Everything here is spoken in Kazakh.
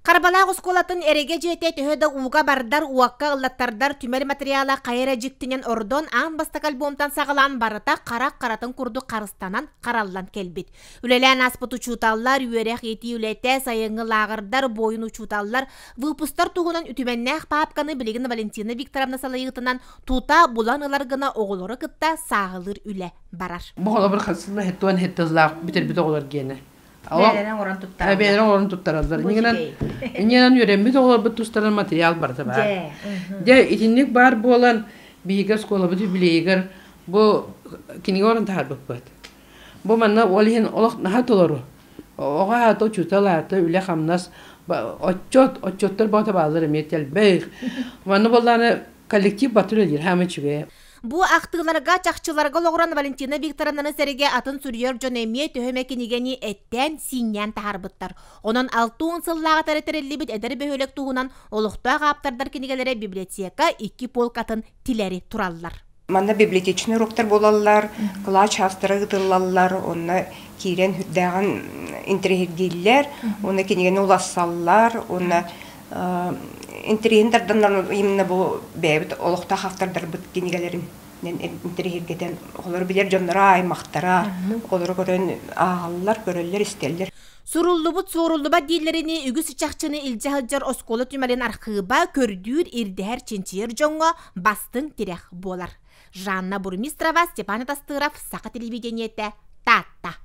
Карбалаак осколатын эреге жете төһөдө уга бардар уакка ыллаттардар түмер материала кайра жиктинен ордон аан бастак альбомтан сагалан барыта карак каратын курду карыстанан караллан келбит. Үлелен аспыт учуталлар, үйерек ети үлете, сайыңы лагырдар, бойын учуталлар, выпустар тугунан үтүменнәк папканы билигин Валентина Викторовна салайытынан тута булан ыларгына оголору кытта сағылыр үле барар. Бұғыла бір қасында хеттуан хеттізлақ бітер-біт оғылар гені. Бәлерен орын туттаралар. Бәлерен орын туттаралар. Неңенен үйренбет оғылар бұт тұстаран материал барды бар. Де, итіннік бар болан бейгер скола бұты білейгер бұл кенеге орын тағар бұт бұт. Бұл манна олығын олық наға толару. Оға аты чуталаты үлі қамнас отчоттар бата бағылыр метел бәйг. Манна боланы коллектив батыр елдер хәмі чүге. Бу актыыларга чакчыларга логуран Валентина Викторовнаны сереге атын сүрьер жон эмие төһөмекинигени эттен синьян тахарбыттар. Онон 6 сыллага таретереллибит эдер бөһөлөк тугунан олуктаа каптардар кинигелере библиотека 2 полк атын тилери тураллар. Манда библиотечный уроктар болаллар, класс авторы гытылаллар, онна кирен хүрдәгән интерьергиллер, онна кинигени улассаллар, онна интерьердардан именно бу бәбит олукта хавтардар бит кинигелерин интерьергеден олар билер жоннора аймактара олар көрөн ааллар көрөллөр истеллер. Суруллубут суруллуба диллерини үгүс чакчыны илжахылжар осколу түмәлен архыба көрдүр ирдәр чинчер жонго бастын тирэх болар. Жанна Бурмистрова, Степан Тастыров, Сака телевидениете, Тата.